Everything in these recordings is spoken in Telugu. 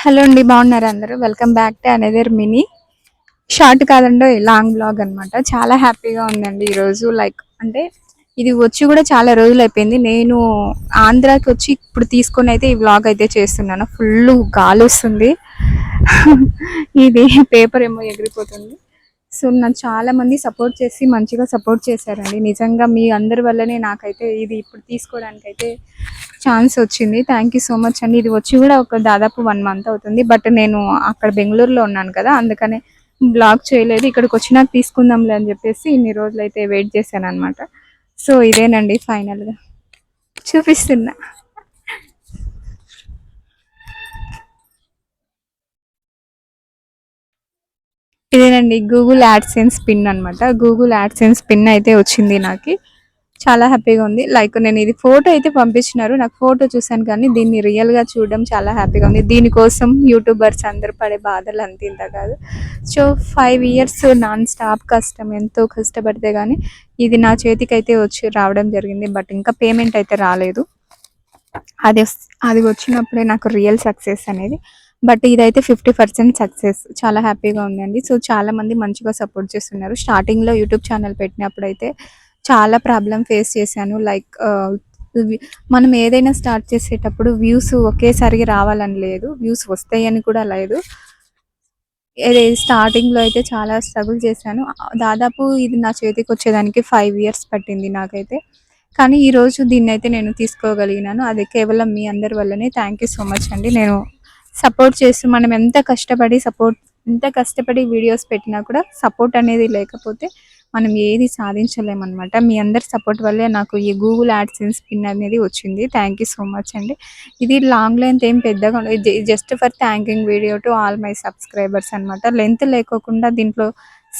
హలో అండి, బాగున్నారా అందరూ? Welcome back to another mini short కాదండి, లాంగ్ బ్లాగ్ అనమాట. చాలా హ్యాపీగా ఉందండి ఈరోజు. లైక్ అంటే ఇది వచ్చి కూడా చాలా రోజులు అయిపోయింది. నేను ఆంధ్రాకి వచ్చి ఇప్పుడు తీసుకొని అయితే ఈ వ్లాగ్ అయితే చేస్తున్నాను. ఫుల్ గాలి వస్తుంది. ఇది పేపర్ ఏమో ఎగిరిపోతుంది. సో నాకు చాలా మంది సపోర్ట్ చేసి మంచిగా సపోర్ట్ చేశారండి. నిజంగా మీ అందరి వల్లనే నాకైతే ఇది ఇప్పుడు తీసుకోవడానికి అయితే ఛాన్స్ వచ్చింది. థ్యాంక్ యూ సో మచ్ అండి. ఇది వచ్చి కూడా ఒక దాదాపు 1 మంత్ అవుతుంది. బట్ నేను అక్కడ బెంగళూరులో ఉన్నాను కదా, అందుకనే బ్లాగ్ చేయలేదు. ఇక్కడికి వచ్చినాక తీసుకుందాంలే అని చెప్పేసి ఇన్ని రోజులు అయితే వెయిట్ చేశాను అనమాట. సో ఇదేనండి ఫైనల్గా చూపిస్తున్నా. ఇదేనండి గూగుల్ యాడ్సెన్స్ పిన్ అనమాట. గూగుల్ యాడ్సెన్స్ పిన్ అయితే వచ్చింది నాకు. చాలా హ్యాపీగా ఉంది. లైక్ నేను ఇది ఫోటో అయితే పంపించినారు, నాకు ఫోటో చూసాను కానీ దీన్ని రియల్గా చూడడం చాలా హ్యాపీగా ఉంది. దీనికోసం యూట్యూబర్స్ అందరు పడే బాధలు అంత ఇంత కాదు. సో 5 years నాన్ స్టాప్ కష్టం, ఎంతో కష్టపడితే కానీ ఇది నా చేతికి అయితే వచ్చి రావడం జరిగింది. బట్ ఇంకా పేమెంట్ అయితే రాలేదు. అది అది వచ్చినప్పుడే నాకు రియల్ సక్సెస్ అనేది. బట్ ఇదైతే 50% సక్సెస్. చాలా హ్యాపీగా ఉందండి. సో చాలా మంది మంచిగా సపోర్ట్ చేస్తున్నారు. స్టార్టింగ్లో యూట్యూబ్ ఛానల్ పెట్టినప్పుడు అయితే చాలా ప్రాబ్లం ఫేస్ చేశాను. లైక్ మనం ఏదైనా స్టార్ట్ చేసేటప్పుడు వ్యూస్ ఒకేసారికి రావాలని లేదు, వ్యూస్ వస్తాయని కూడా లేదు. స్టార్టింగ్లో అయితే చాలా స్ట్రగుల్ చేశాను. దాదాపు ఇది నా చేతికి వచ్చేదానికి 5 years పట్టింది నాకైతే. కానీ ఈరోజు దీన్నైతే నేను తీసుకోగలిగినాను. అది కేవలం మీ అందరి వల్లనే. థ్యాంక్ యూ సో మచ్ అండి. నేను సపోర్ట్ చేస్తూ మనం ఎంత కష్టపడి వీడియోస్ పెట్టినా కూడా సపోర్ట్ అనేది లేకపోతే మనం ఏది సాధించలేమనమాట. మీ అందరి సపోర్ట్ వల్లే నాకు ఈ గూగుల్ యాడ్సెన్స్ పిన్ అనేది వచ్చింది. థ్యాంక్ యూ సో మచ్ అండి. ఇది లాంగ్ లెంత్ ఏం పెద్దగా ఉండదు, just for thanking video to all my subscribers అనమాట. లెంత్ లేకోకుండా దీంట్లో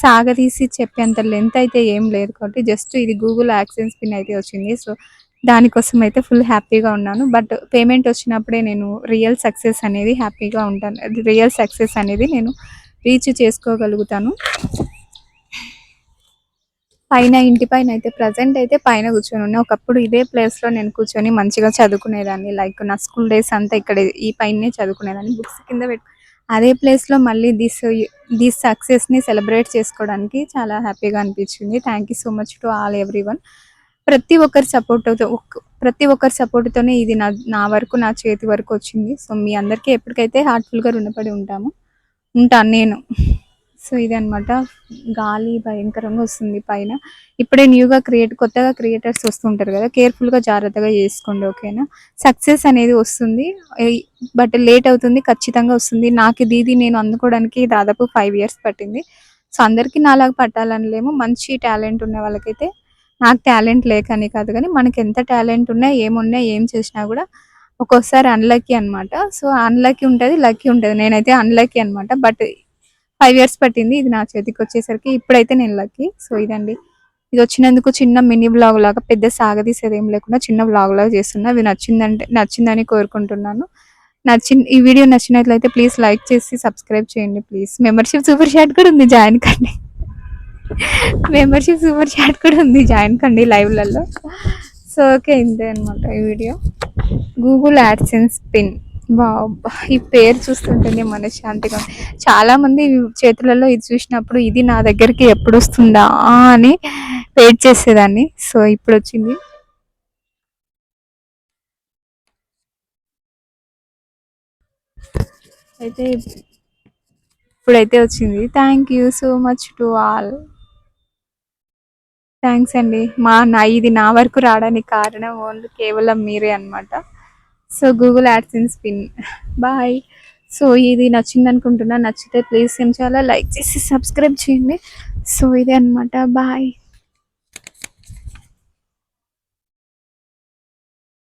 సాగదీసి చెప్పేంత లెంత్ అయితే ఏం లేదు కాబట్టి జస్ట్ ఇది గూగుల్ యాక్సెన్స్ పిన్ అయితే వచ్చింది. సో దానికోసం అయితే ఫుల్ హ్యాపీగా ఉన్నాను. బట్ పేమెంట్ వచ్చినప్పుడే నేను రియల్ సక్సెస్ అనేది హ్యాపీగా ఉంటాను. రియల్ సక్సెస్ అనేది నేను రీచ్ చేసుకోగలుగుతాను. పైన ఇంటి పైన అయితే ప్రజెంట్ అయితే పైన కూర్చొని ఉన్నా. ఒకప్పుడు ఇదే ప్లేస్లో నేను కూర్చొని మంచిగా చదువుకునేదాన్ని. లైక్ నా స్కూల్ డేస్ అంతా ఇక్కడ ఈ పైనే చదువుకునేదాన్ని, బుక్స్ కింద పెట్టు. అదే ప్లేస్లో మళ్ళీ దిస్ సక్సెస్ని సెలబ్రేట్ చేసుకోవడానికి చాలా హ్యాపీగా అనిపించింది. Thank you so much to all everyone. ప్రతి ఒక్కరి సపోర్ట్తోనే ఇది నా వరకు, నా చేతి వరకు వచ్చింది. సో మీ అందరికీ ఎప్పటికైతే హార్ట్ఫుల్గా రుణపడి ఉంటాను నేను. సో ఇదనమాట. గాలి భయంకరంగా వస్తుంది పైన. ఇప్పుడే కొత్తగా క్రియేటర్స్ వస్తుంటారు కదా, కేర్ఫుల్గా జాగ్రత్తగా చేసుకోండి, ఓకేనా? సక్సెస్ అనేది వస్తుంది, బట్ లేట్ అవుతుంది, ఖచ్చితంగా వస్తుంది. నాకు ఇది నేను అందుకోవడానికి దాదాపు 5 years పట్టింది. సో అందరికీ నాలాగా పట్టాలని లేము. మంచి టాలెంట్ ఉన్న వాళ్ళకైతే, నాకు టాలెంట్ లేకని కాదు కానీ మనకి ఎంత టాలెంట్ ఉన్నా ఏమున్నా ఏం చేసినా కూడా ఒక్కోసారి అన్లక్కీ అనమాట. సో అన్లక్కీ ఉంటుంది, లక్కీ ఉంటుంది. నేనైతే అన్లక్కీ అనమాట. బట్ 5 years పట్టింది ఇది నా చేతికి వచ్చేసరికి. ఇప్పుడైతే నేను లక్కీ. సో ఇదండి, ఇది వచ్చినందుకు చిన్న మినీ బ్లాగ్ లాగా, పెద్ద సాగదీసేది ఏం లేకుండా చిన్న బ్లాగ్ లాగా చేస్తున్నా. అది నచ్చిందని కోరుకుంటున్నాను. ఈ వీడియో నచ్చినట్లయితే ప్లీజ్ లైక్ చేసి సబ్స్క్రైబ్ చేయండి ప్లీజ్. మెంబర్షిప్ సూపర్ చాట్ కూడా ఉంది, జాయిన్ కండి. మెంబర్షిప్ సూపర్ చాట్ కూడా ఉంది, జాయిన్ కండి లైవ్లలో. సో ఓకే, ఇంతే అనమాట ఈ వీడియో. Google AdSense pin. ఈ పేరు చూస్తుంటేనే మనశ్శాంతిగా. చాలా మంది చేతులలో ఇది చూసినప్పుడు ఇది నా దగ్గరికి ఎప్పుడు వస్తుందా అని వెయిట్ చేసేదాన్ని. సో ఇప్పుడు వచ్చింది. అయితే ఇప్పుడైతే వచ్చింది. Thank you so much to all. Thanks అండి. ఇది నా వరకు రావడానికి కారణం ఓన్లీ కేవలం మీరే అనమాట. So Google AdSense pin. Bye. So ఇది నచ్చింది అనుకుంటున్నా. నచ్చితే ప్లీజ్ ఏం చేయాలో లైక్ చేసి సబ్స్క్రైబ్ చేయండి. సో ఇదే అనమాట. బాయ్.